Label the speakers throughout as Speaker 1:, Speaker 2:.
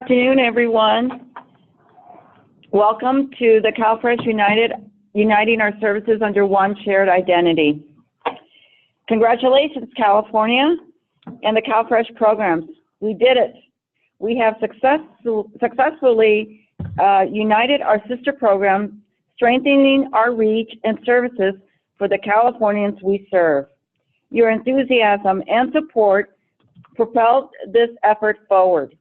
Speaker 1: Good afternoon, everyone. Welcome to the CalFresh Uniting Our Services Under One Shared Identity. Congratulations, California and the CalFresh programs. We did it. We have successfully united our sister programs, strengthening our reach and services for the Californians we serve. Your enthusiasm and support propelled this effort forward.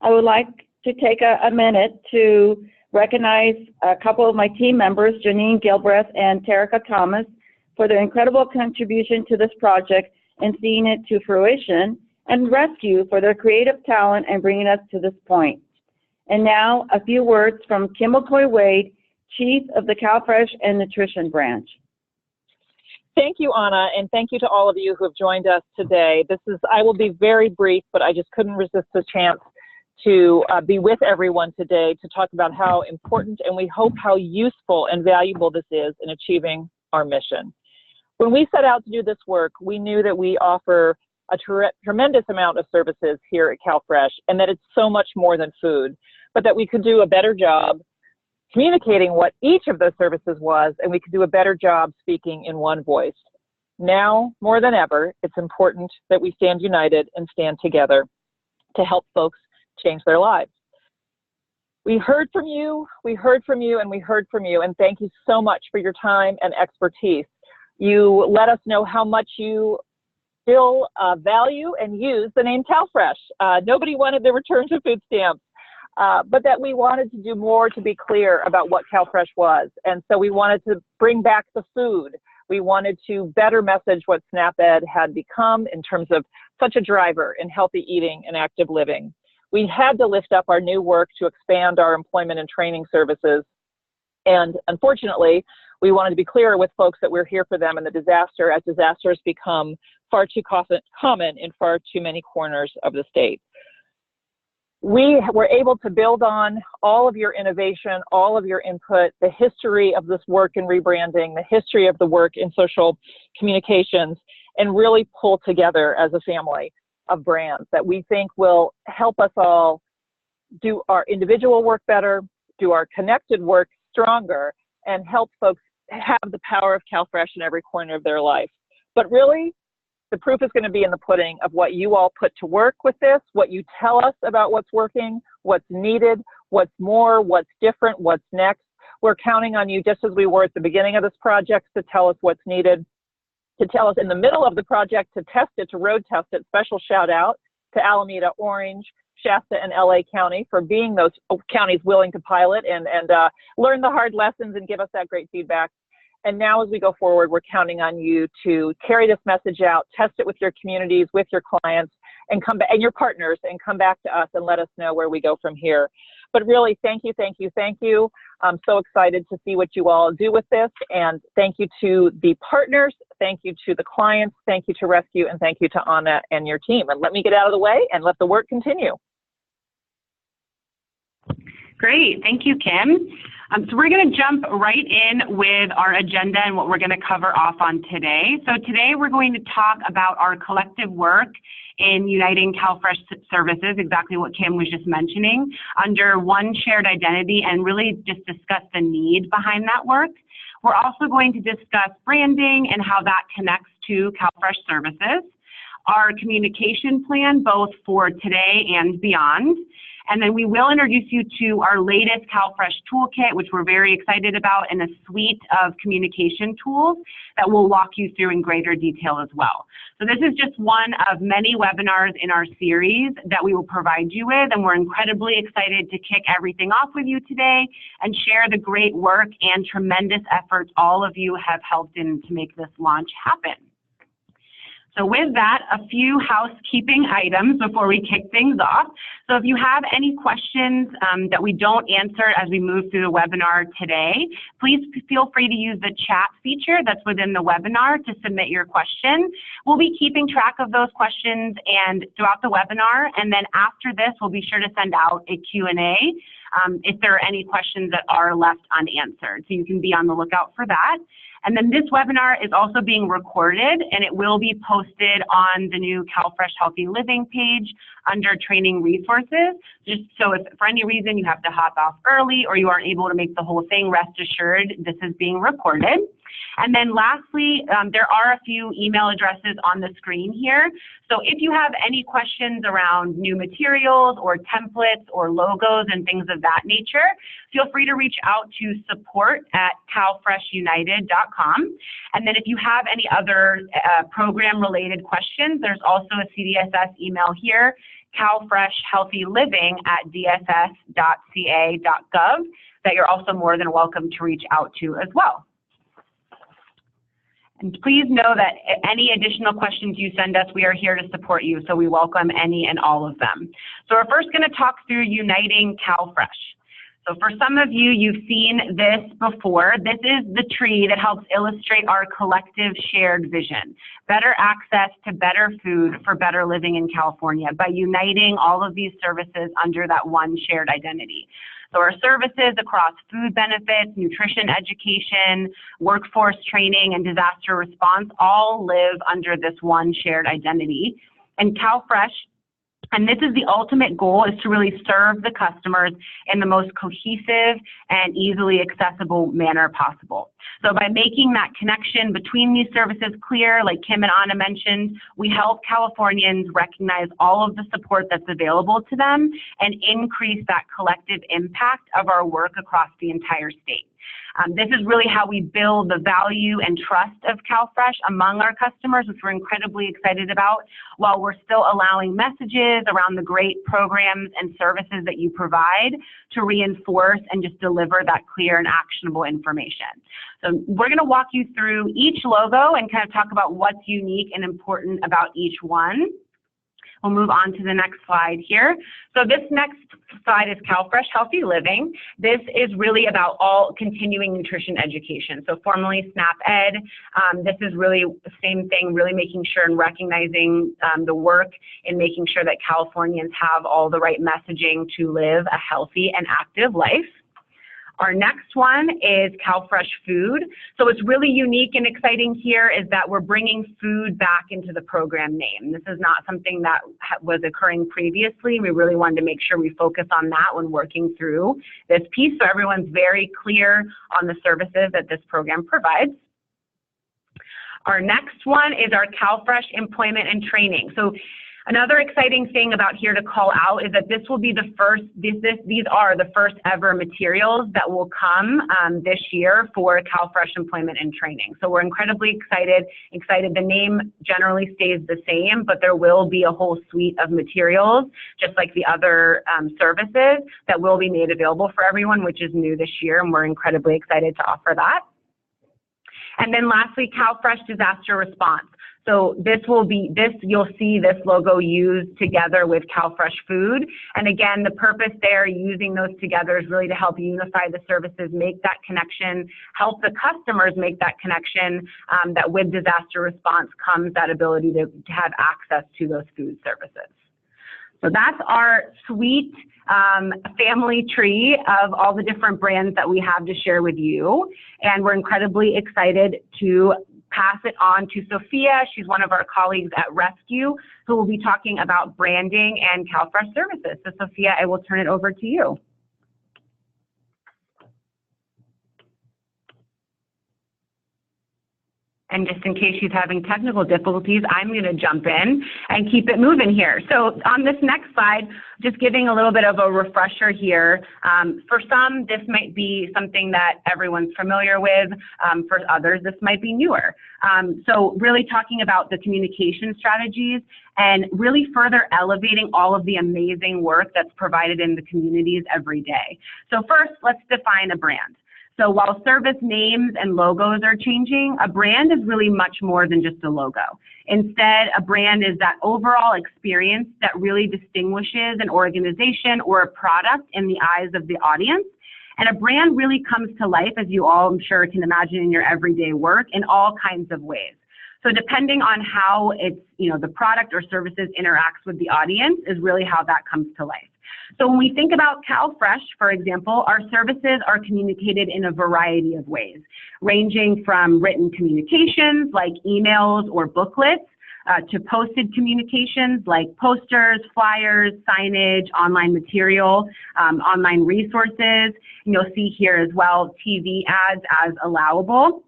Speaker 1: I would like to take a minute to recognize a couple of my team members, Janine Gilbreth and Terica Thomas, for their incredible contribution to this project and seeing it to fruition, and Rescue for their creative talent and bringing us to this point. And now, a few words from Kim McCoy-Wade, Chief of the CalFresh and Nutrition Branch.
Speaker 2: Thank you, Anna, and thank you to all of you who have joined us today. I will be very brief, but I just couldn't resist the chance to be with everyone today to talk about how important and we hope how useful and valuable this is in achieving our mission. When we set out to do this work, we knew that we offer a tremendous amount of services here at CalFresh and that it's so much more than food, but that we could do a better job communicating what each of those services was, and we could do a better job speaking in one voice. Now, more than ever, it's important that we stand united and stand together to help folks change their lives. We heard from you, and we heard from you, and thank you so much for your time and expertise. You let us know how much you still value and use the name CalFresh. Nobody wanted the return to food stamps, but that we wanted to do more to be clear about what CalFresh was. And so we wanted to bring back the food. We wanted to better message what SNAP-Ed had become in terms of such a driver in healthy eating and active living. We had to lift up our new work to expand our employment and training services. And unfortunately, we wanted to be clear with folks that we're here for them in the disaster, as disasters become far too common in far too many corners of the state. We were able to build on all of your innovation, all of your input, the history of this work in rebranding, the history of the work in social communications, and really pull together as a family of brands that we think will help us all do our individual work better, do our connected work stronger, and help folks have the power of CalFresh in every corner of their life. But really, the proof is going to be in the pudding of what you all put to work with this, what you tell us about what's working, what's needed, what's more, what's different, what's next. We're counting on you, just as we were at the beginning of this project, to tell us what's needed, to tell us in the middle of the project, to test it, to road test it. Special shout out to Alameda, Orange, Shasta, and LA County for being those counties willing to pilot and learn the hard lessons and give us that great feedback. And now as we go forward, we're counting on you to carry this message out, test it with your communities, with your clients, and come back, and your partners, and come back to us and let us know where we go from here. But really, thank you, thank you, thank you. I'm so excited to see what you all do with this, and thank you to the partners, thank you to the clients, thank you to Rescue, and thank you to Anna and your team. And let me get out of the way and let the work continue.
Speaker 3: Great, thank you, Kim. So we're going to jump right in with our agenda and what we're going to cover off on today. So today we're going to talk about our collective work in uniting CalFresh services, exactly what Kim was just mentioning, under one shared identity, and really just discuss the need behind that work. We're also going to discuss branding and how that connects to CalFresh services, our communication plan both for today and beyond. And then we will introduce you to our latest CalFresh Toolkit, which we're very excited about, and a suite of communication tools that we'll walk you through in greater detail as well. So this is just one of many webinars in our series that we will provide you with, and we're incredibly excited to kick everything off with you today and share the great work and tremendous efforts all of you have helped in to make this launch happen. So with that, a few housekeeping items before we kick things off. So if you have any questions that we don't answer as we move through the webinar today, please feel free to use the chat feature that's within the webinar to submit your question. We'll be keeping track of those questions and throughout the webinar, and then after this, we'll be sure to send out a Q&A if there are any questions that are left unanswered. So you can be on the lookout for that. And then this webinar is also being recorded, and it will be posted on the new CalFresh Healthy Living page under training resources. Just so if for any reason you have to hop off early or you aren't able to make the whole thing, rest assured this is being recorded. And then lastly, there are a few email addresses on the screen here. So if you have any questions around new materials or templates or logos and things of that nature, feel free to reach out to support@calfreshunited.com. And then if you have any other program-related questions, there's also a CDSS email here, calfreshhealthyliving@dss.ca.gov, that you're also more than welcome to reach out to as well. And please know that any additional questions you send us, we are here to support you, so we welcome any and all of them. So we're first going to talk through Uniting CalFresh. So for some of you, you've seen this before. This is the tree that helps illustrate our collective shared vision: better access to better food for better living in California by uniting all of these services under that one shared identity. So our services across food benefits, nutrition education, workforce training, and disaster response all live under this one shared identity. And CalFresh, and this is the ultimate goal, is to really serve the customers in the most cohesive and easily accessible manner possible. So by making that connection between these services clear, like Kim and Anna mentioned, we help Californians recognize all of the support that's available to them and increase that collective impact of our work across the entire state. This is really how we build the value and trust of CalFresh among our customers, which we're incredibly excited about, while we're still allowing messages around the great programs and services that you provide to reinforce and just deliver that clear and actionable information. So we're going to walk you through each logo and kind of talk about what's unique and important about each one. We'll move on to the next slide here. So this next slide is CalFresh Healthy Living. This is really about all continuing nutrition education. So formerly SNAP Ed. This is really the same thing, really making sure and recognizing the work in making sure that Californians have all the right messaging to live a healthy and active life. Our next one is CalFresh Food. So what's really unique and exciting here is that we're bringing food back into the program name. This is not something that was occurring previously. We really wanted to make sure we focus on that when working through this piece so everyone's very clear on the services that this program provides. Our next one is our CalFresh Employment and Training. So another exciting thing about here to call out is that this will be the first, these are the first ever materials that will come this year for CalFresh Employment and Training. So we're incredibly excited. The name generally stays the same, but there will be a whole suite of materials, just like the other services, that will be made available for everyone, which is new this year, and we're incredibly excited to offer that. And then lastly, CalFresh Disaster Response. So you'll see this logo used together with CalFresh Food. And again, the purpose there, using those together, is really to help unify the services, make that connection, help the customers make that connection, that with disaster response comes that ability to have access to those food services. So that's our sweet family tree of all the different brands that we have to share with you. And we're incredibly excited to pass it on to Sophia. She's one of our colleagues at Rescue, who will be talking about branding and CalFresh services. So Sophia, I will turn it over to you. And just in case she's having technical difficulties, I'm going to jump in and keep it moving here. So on this next slide, just giving a little bit of a refresher here. For some, this might be something that everyone's familiar with. For others, this might be newer. So really talking about the communication strategies and really further elevating all of the amazing work that's provided in the communities every day. So first, let's define a brand. So while service names and logos are changing, a brand is really much more than just a logo. Instead, a brand is that overall experience that really distinguishes an organization or a product in the eyes of the audience. And a brand really comes to life, as you all, I'm sure, can imagine in your everyday work, in all kinds of ways. So depending on how it's, the product or services interacts with the audience is really how that comes to life. So when we think about CalFresh, for example, our services are communicated in a variety of ways, ranging from written communications like emails or booklets, to posted communications like posters, flyers, signage, online material, online resources. And you'll see here as well TV ads as allowable,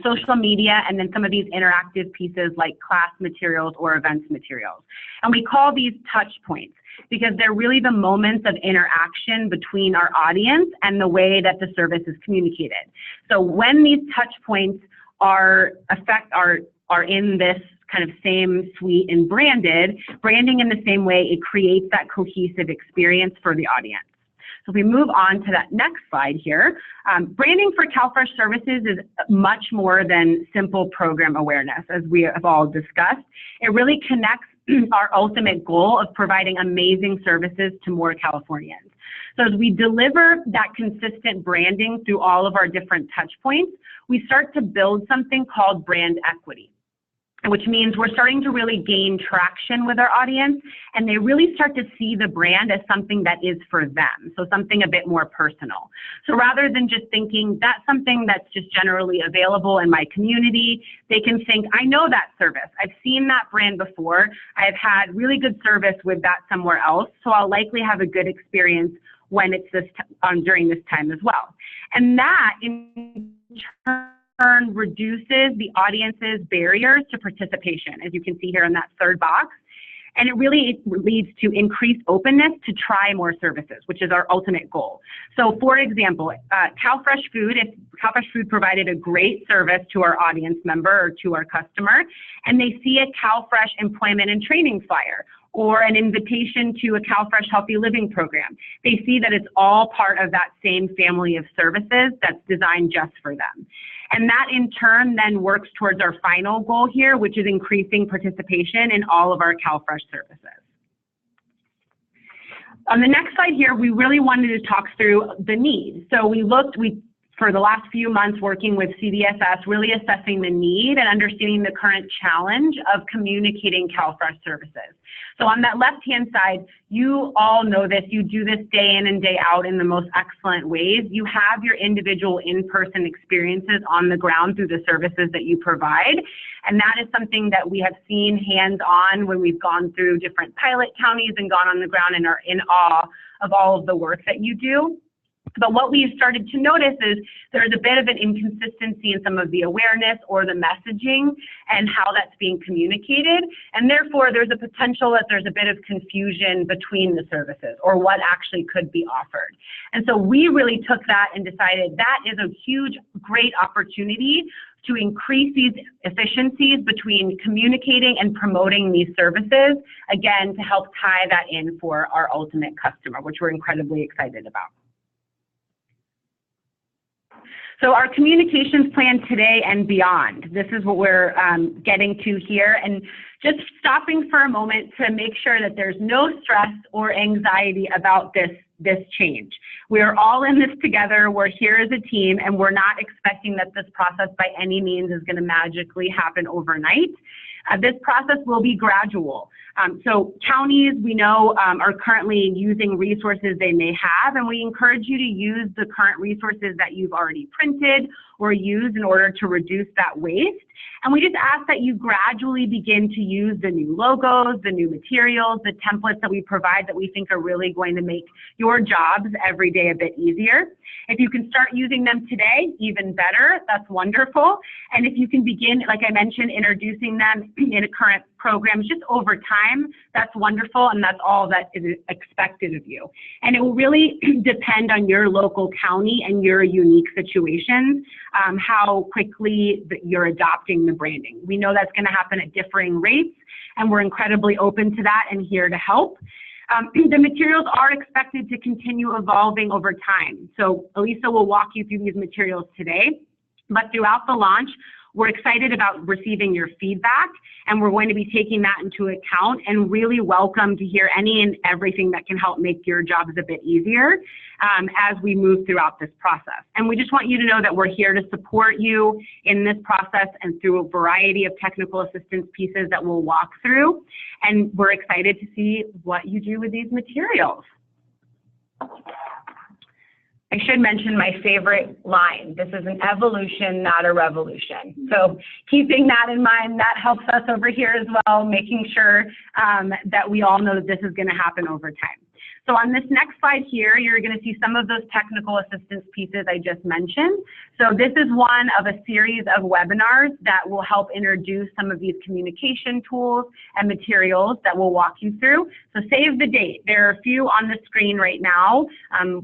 Speaker 3: social media, and then some of these interactive pieces like class materials or events materials. And we call these touch points because they're really the moments of interaction between our audience and the way that the service is communicated. So when these touch points are in this kind of same suite and branding in the same way, it creates that cohesive experience for the audience. So if we move on to that next slide here, branding for CalFresh services is much more than simple program awareness, as we have all discussed. It really connects our ultimate goal of providing amazing services to more Californians. So as we deliver that consistent branding through all of our different touch points, we start to build something called brand equity, which means we're starting to really gain traction with our audience, and they really start to see the brand as something that is for them, so something a bit more personal. So rather than just thinking that's something that's just generally available in my community, they can think, I know that service. I've seen that brand before. I've had really good service with that somewhere else, so I'll likely have a good experience when it's during this time as well. And that in turn reduces the audience's barriers to participation, as you can see here in that third box. And it really leads to increased openness to try more services, which is our ultimate goal. So for example, CalFresh Food, if CalFresh Food provided a great service to our audience member or to our customer, and they see a CalFresh employment and training flyer, or an invitation to a CalFresh Healthy Living program, they see that it's all part of that same family of services that's designed just for them. And that in turn then works towards our final goal here, which is increasing participation in all of our CalFresh services. On the next slide here, we really wanted to talk through the need. So for the last few months working with CDSS, really assessing the need and understanding the current challenge of communicating CalFresh services. So on that left-hand side, you all know this, you do this day in and day out in the most excellent ways. You have your individual in-person experiences on the ground through the services that you provide. And that is something that we have seen hands-on when we've gone through different pilot counties and gone on the ground and are in awe of all of the work that you do. But what we've started to notice is there's a bit of an inconsistency in some of the awareness or the messaging and how that's being communicated. And therefore, there's a potential that there's a bit of confusion between the services or what actually could be offered. And so we really took that and decided that is a huge, great opportunity to increase these efficiencies between communicating and promoting these services, again, to help tie that in for our ultimate customer, which we're incredibly excited about. So our communications plan today and beyond, this is what we're getting to here, and just stopping for a moment to make sure that there's no stress or anxiety about this change. We are all in this together, we're here as a team, and we're not expecting that this process by any means is going to magically happen overnight. This process will be gradual. So counties, we know, are currently using resources they may have, and we encourage you to use the current resources that you've already printed or used in order to reduce that waste. And we just ask that you gradually begin to use the new logos, the new materials, the templates that we provide that we think are really going to make your jobs every day a bit easier. If you can start using them today, even better, that's wonderful. And if you can begin, like I mentioned, introducing them in a current programs just over time, that's wonderful, and that's all that is expected of you. And it will really depend on your local county and your unique situations, how quickly you're adopting the branding. We know that's going to happen at differing rates, and we're incredibly open to that and here to help. The materials are expected to continue evolving over time. So Elisa will walk you through these materials today, but throughout the launch, We're excited about receiving your feedback, and we're going to be taking that into account and really welcome to hear any and everything that can help make your jobs a bit easier as we move throughout this process. And we just want you to know that we're here to support you in this process and through a variety of technical assistance pieces that we'll walk through. And we're excited to see what you do with these materials. I should mention my favorite line. This is an evolution, not a revolution. So keeping that in mind, that helps us over here as well, making sure that we all know that this is going to happen over time. So on this next slide here, you're going to see some of those technical assistance pieces I just mentioned. So this is one of a series of webinars that will help introduce some of these communication tools and materials that we'll walk you through. So save the date. There are a few on the screen right now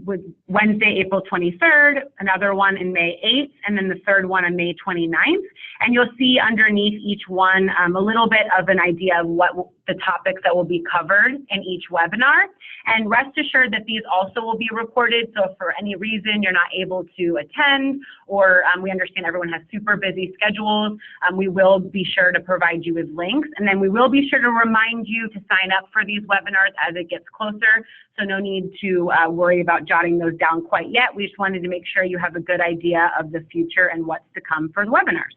Speaker 3: with Wednesday, April 23rd, another one in May 8th, and then the third one on May 29th. And you'll see underneath each one a little bit of an idea of what the topics that will be covered in each webinar. And rest assured that these also will be recorded, so if for any reason you're not able to attend, or we understand everyone has super busy schedules, we will be sure to provide you with links, and then we will be sure to remind you to sign up for these webinars as it gets closer, so no need to worry about jotting those down quite yet. We just wanted to make sure you have a good idea of the future and what's to come for the webinars.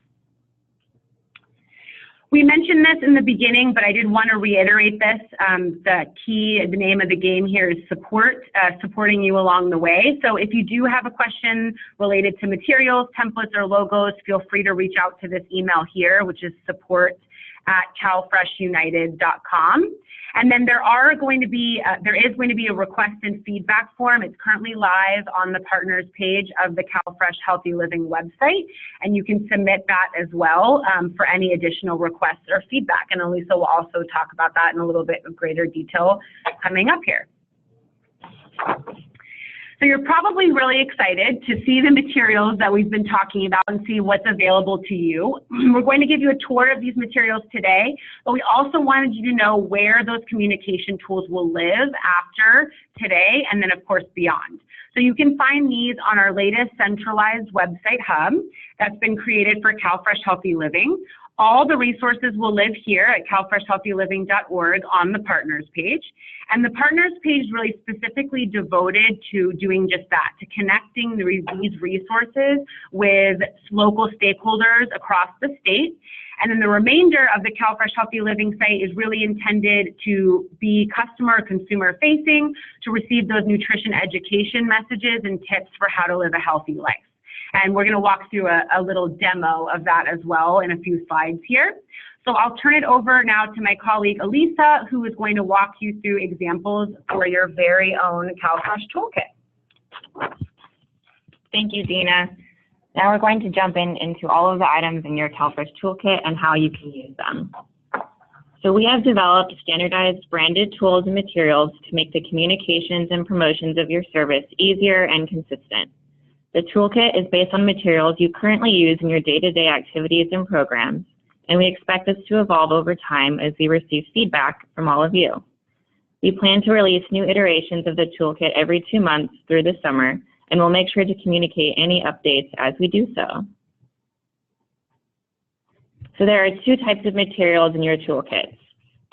Speaker 3: We mentioned this in the beginning, but I did want to reiterate this. The name of the game here is support, supporting you along the way. So if you do have a question related to materials, templates, or logos, feel free to reach out to this email here, which is support@calfreshunited.com. And then there is going to be a request and feedback form. It's currently live on the partners page of the CalFresh Healthy Living website, and you can submit that as well for any additional requests or feedback. And Elisa will also talk about that in a little bit of greater detail coming up here. So you're probably really excited to see the materials that we've been talking about and see what's available to you. We're going to give you a tour of these materials today, but we also wanted you to know where those communication tools will live after today and then of course beyond. So you can find these on our latest centralized website hub that's been created for CalFresh Healthy Living. All the resources will live here at calfreshhealthyliving.org on the partners page. And the partners page is really specifically devoted to doing just that, to connecting these resources with local stakeholders across the state. And then the remainder of the CalFresh Healthy Living site is really intended to be customer or consumer facing, to receive those nutrition education messages and tips for how to live a healthy life. And we're going to walk through a little demo of that as well in a few slides here. So I'll turn it over now to my colleague Elisa, who is going to walk you through examples for your very own CalFresh toolkit.
Speaker 4: Thank you, Dina. Now we're going to jump into all of the items in your CalFresh toolkit and how you can use them. So we have developed standardized branded tools and materials to make the communications and promotions of your service easier and consistent. The toolkit is based on materials you currently use in your day-to-day activities and programs, and we expect this to evolve over time as we receive feedback from all of you. We plan to release new iterations of the toolkit every 2 months through the summer, and we'll make sure to communicate any updates as we do so. So there are 2 types of materials in your toolkits.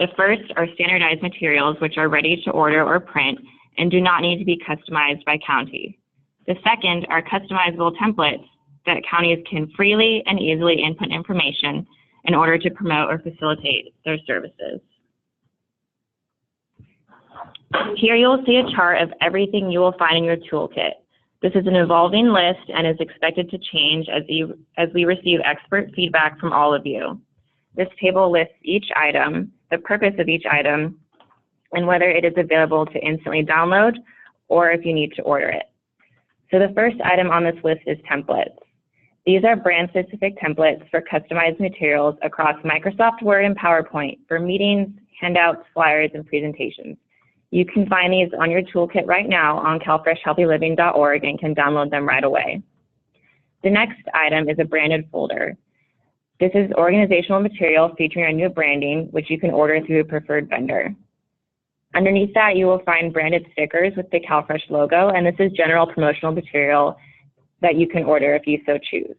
Speaker 4: The first are standardized materials, which are ready to order or print and do not need to be customized by county. The second are customizable templates that counties can freely and easily input information in order to promote or facilitate their services. Here you will see a chart of everything you will find in your toolkit. This is an evolving list and is expected to change as we receive expert feedback from all of you. This table lists each item, the purpose of each item, and whether it is available to instantly download or if you need to order it. So the first item on this list is templates. These are brand-specific templates for customized materials across Microsoft Word and PowerPoint for meetings, handouts, flyers, and presentations. You can find these on your toolkit right now on calfreshhealthyliving.org and can download them right away. The next item is a branded folder. This is organizational material featuring our new branding, which you can order through a preferred vendor. Underneath that, you will find branded stickers with the CalFresh logo, and this is general promotional material that you can order if you so choose.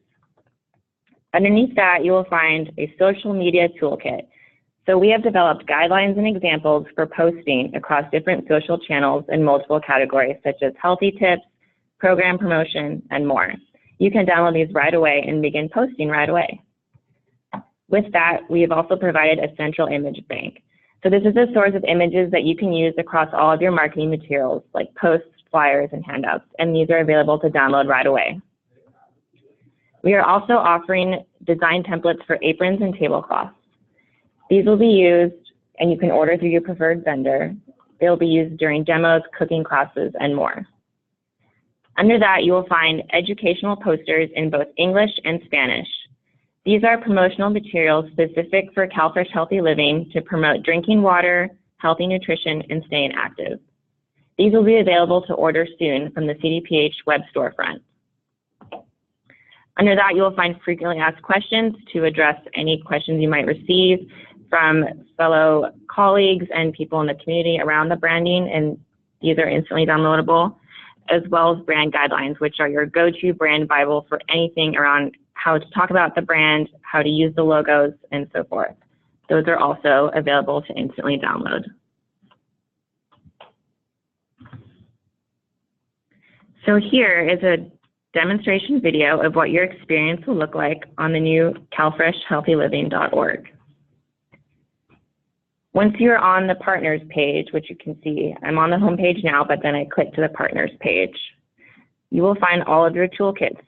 Speaker 4: Underneath that, you will find a social media toolkit. So we have developed guidelines and examples for posting across different social channels in multiple categories, such as healthy tips, program promotion, and more. You can download these right away and begin posting right away. With that, we have also provided a central image bank. So this is a source of images that you can use across all of your marketing materials, like posts, flyers, and handouts, and these are available to download right away. We are also offering design templates for aprons and tablecloths. These will be used, and you can order through your preferred vendor. They will be used during demos, cooking classes, and more. Under that, you will find educational posters in both English and Spanish. These are promotional materials specific for CalFresh Healthy Living to promote drinking water, healthy nutrition, and staying active. These will be available to order soon from the CDPH web storefront. Under that, you will find frequently asked questions to address any questions you might receive from fellow colleagues and people in the community around the branding, and these are instantly downloadable, as well as brand guidelines, which are your go-to brand Bible for anything around how to talk about the brand, how to use the logos, and so forth. Those are also available to instantly download. So here is a demonstration video of what your experience will look like on the new calfreshhealthyliving.org. Once you're on the partners page, which you can see, I'm on the home page now, but then I click to the partners page. You will find all of your toolkits,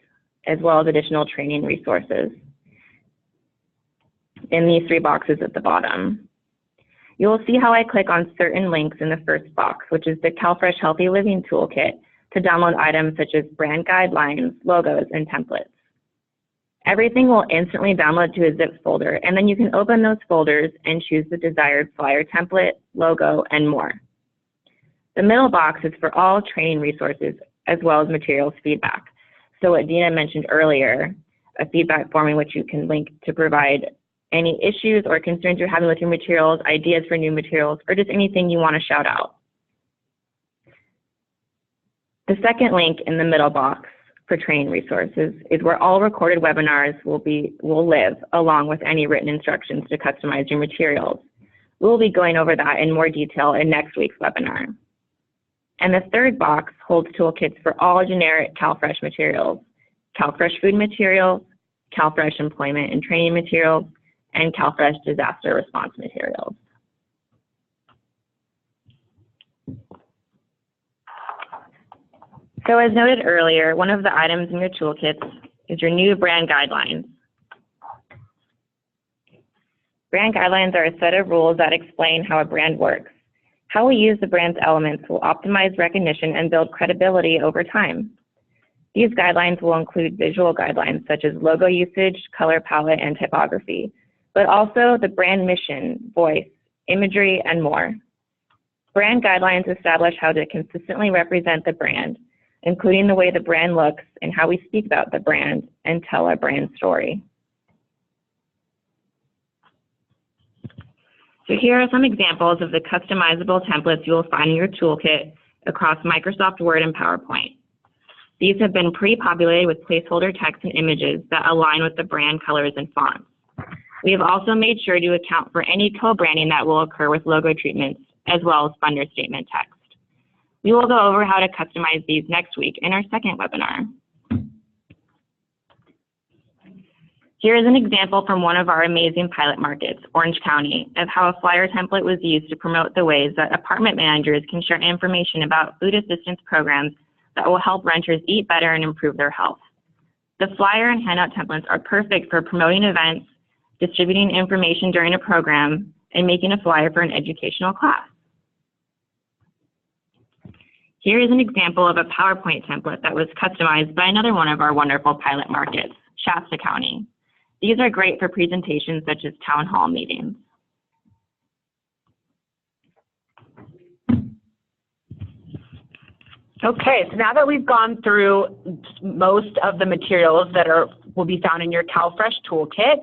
Speaker 4: as well as additional training resources in these 3 boxes at the bottom. You will see how I click on certain links in the first box, which is the CalFresh Healthy Living Toolkit, to download items such as brand guidelines, logos, and templates. Everything will instantly download to a zip folder, and then you can open those folders and choose the desired flyer template, logo, and more. The middle box is for all training resources, as well as materials feedback. So what Dina mentioned earlier, a feedback form in which you can link to provide any issues or concerns you're having with your materials, ideas for new materials, or just anything you want to shout out. The second link in the middle box for training resources is where all recorded webinars will live, along with any written instructions to customize your materials. We'll be going over that in more detail in next week's webinar. And the third box holds toolkits for all generic CalFresh materials, CalFresh food materials, CalFresh employment and training materials, and CalFresh disaster response materials. So as noted earlier, one of the items in your toolkits is your new brand guidelines. Brand guidelines are a set of rules that explain how a brand works. How we use the brand's elements will optimize recognition and build credibility over time. These guidelines will include visual guidelines such as logo usage, color palette, and typography, but also the brand mission, voice, imagery, and more. Brand guidelines establish how to consistently represent the brand, including the way the brand looks and how we speak about the brand and tell our brand story. So here are some examples of the customizable templates you will find in your toolkit across Microsoft Word and PowerPoint. These have been pre-populated with placeholder text and images that align with the brand colors and fonts. We have also made sure to account for any co-branding that will occur with logo treatments, as well as funder statement text. We will go over how to customize these next week in our second webinar. Here is an example from one of our amazing pilot markets, Orange County, of how a flyer template was used to promote the ways that apartment managers can share information about food assistance programs that will help renters eat better and improve their health. The flyer and handout templates are perfect for promoting events, distributing information during a program, and making a flyer for an educational class. Here is an example of a PowerPoint template that was customized by another one of our wonderful pilot markets, Shasta County. These are great for presentations such as town hall meetings.
Speaker 3: Okay, so now that we've gone through most of the materials that will be found in your CalFresh toolkit,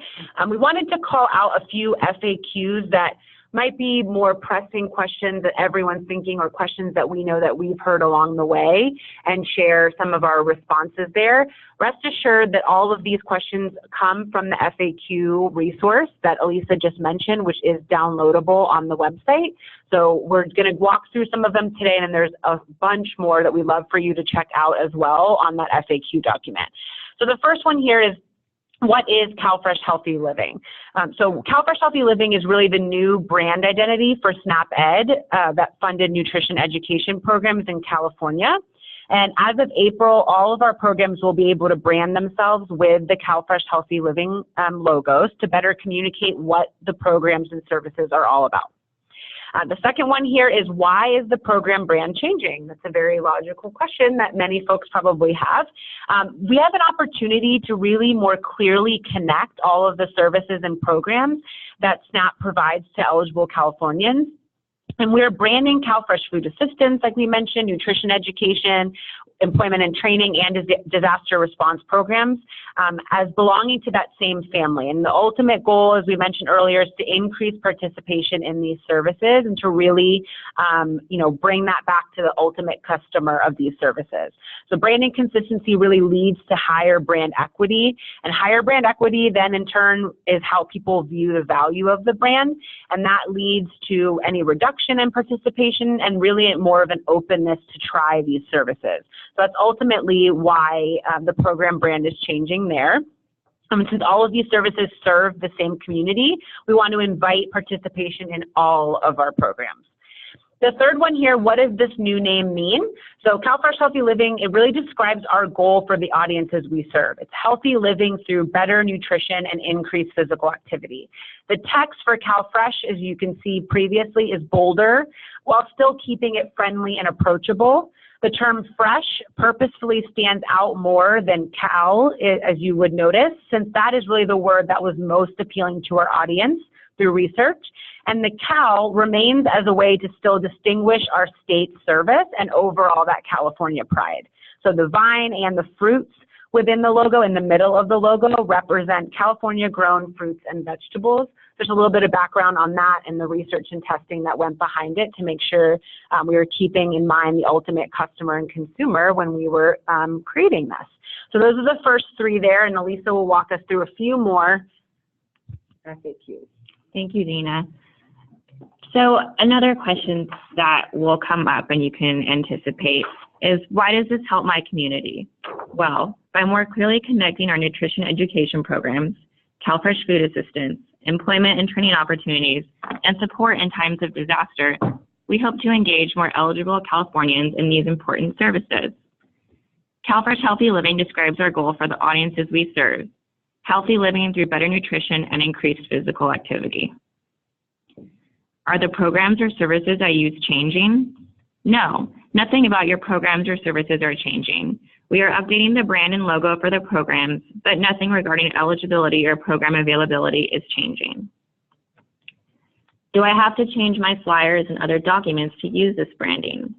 Speaker 3: we wanted to call out a few FAQs that might be more pressing questions that everyone's thinking or questions that we know that we've heard along the way and share some of our responses there. Rest assured that all of these questions come from the FAQ resource that Elisa just mentioned, which is downloadable on the website. So we're going to walk through some of them today, and there's a bunch more that we'd love for you to check out as well on that FAQ document. So the first one here is, what is CalFresh Healthy Living? So CalFresh Healthy Living is really the new brand identity for SNAP Ed that funded nutrition education programs in California. And as of April, all of our programs will be able to brand themselves with the CalFresh Healthy Living logos to better communicate what the programs and services are all about. The second one here is, why is the program brand changing? That's a very logical question that many folks probably have. We have an opportunity to really more clearly connect all of the services and programs that SNAP provides to eligible Californians. And we're branding CalFresh Food Assistance, like we mentioned, nutrition education, employment and training, and disaster response programs as belonging to that same family. And the ultimate goal, as we mentioned earlier, is to increase participation in these services and to really, bring that back to the ultimate customer of these services. So branding consistency really leads to higher brand equity, and higher brand equity then in turn is how people view the value of the brand, and that leads to any reduction in participation and really more of an openness to try these services. So that's ultimately why the program brand is changing there. Since all of these services serve the same community, we want to invite participation in all of our programs. The third one here, what does this new name mean? So CalFresh Healthy Living, it really describes our goal for the audiences we serve. It's healthy living through better nutrition and increased physical activity. The text for CalFresh, as you can see previously, is bolder while still keeping it friendly and approachable. The term fresh purposefully stands out more than cal, as you would notice, since that is really the word that was most appealing to our audience through research. And the cal remains as a way to still distinguish our state service and overall that California pride. So the vine and the fruits within the logo, in the middle of the logo, represent California grown fruits and vegetables. There's a little bit of background on that and the research and testing that went behind it to make sure we were keeping in mind the ultimate customer and consumer when we were creating this. So those are the first three there, and Elisa will walk us through a few more FAQs.
Speaker 4: Thank you, Dina. So another question that will come up and you can anticipate is, why does this help my community? Well, by more clearly connecting our nutrition education programs, CalFresh Food Assistance, employment and training opportunities, and support in times of disaster, we hope to engage more eligible Californians in these important services. CalFresh Healthy Living describes our goal for the audiences we serve: healthy living through better nutrition and increased physical activity. Are the programs or services I use changing? No, nothing about your programs or services are changing. We are updating the brand and logo for the programs, but nothing regarding eligibility or program availability is changing. Do I have to change my flyers and other documents to use this branding?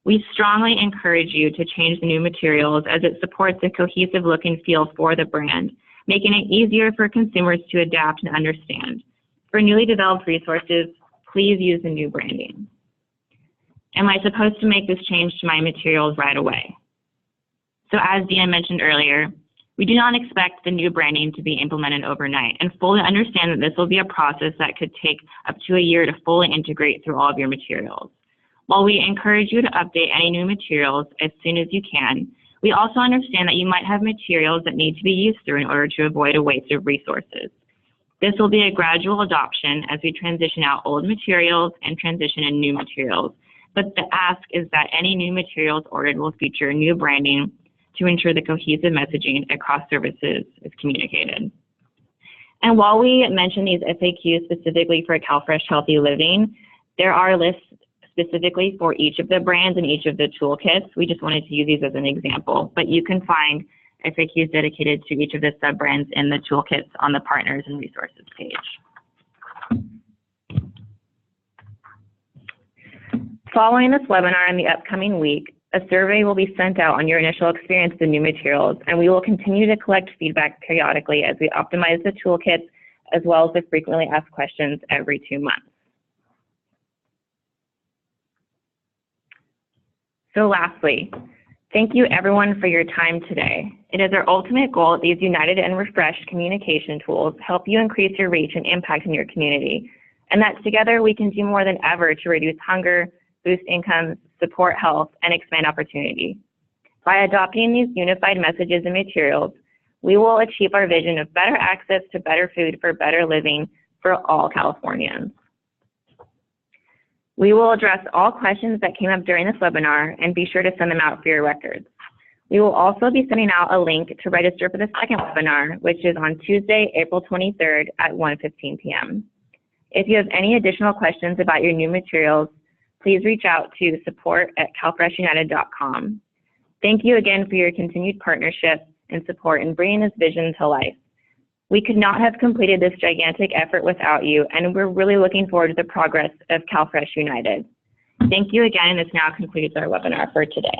Speaker 4: We strongly encourage you to change the new materials as it supports a cohesive look and feel for the brand, making it easier for consumers to adapt and understand. For newly developed resources, please use the new branding. Am I supposed to make this change to my materials right away? So as Dina mentioned earlier, we do not expect the new branding to be implemented overnight and fully understand that this will be a process that could take up to a year to fully integrate through all of your materials. While we encourage you to update any new materials as soon as you can, we also understand that you might have materials that need to be used through in order to avoid a waste of resources. This will be a gradual adoption as we transition out old materials and transition in new materials. But the ask is that any new materials ordered will feature new branding to ensure the cohesive messaging across services is communicated. And while we mention these FAQs specifically for CalFresh Healthy Living, there are lists specifically for each of the brands and each of the toolkits. We just wanted to use these as an example, but you can find FAQs dedicated to each of the sub-brands in the toolkits on the Partners and Resources page. Following this webinar in the upcoming week, a survey will be sent out on your initial experience with the new materials, and we will continue to collect feedback periodically as we optimize the toolkits, as well as the frequently asked questions every 2 months. So lastly, thank you everyone for your time today. It is our ultimate goal that these united and refreshed communication tools help you increase your reach and impact in your community, and that together we can do more than ever to reduce hunger, boost incomes, support health, and expand opportunity. By adopting these unified messages and materials, we will achieve our vision of better access to better food for better living for all Californians. We will address all questions that came up during this webinar and be sure to send them out for your records. We will also be sending out a link to register for the second webinar, which is on Tuesday, April 23rd at 1:15 p.m. If you have any additional questions about your new materials, please reach out to support@calfreshunited.com. Thank you again for your continued partnership and support in bringing this vision to life. We could not have completed this gigantic effort without you, and we're really looking forward to the progress of CalFresh United. Thank you again, and this now concludes our webinar for today.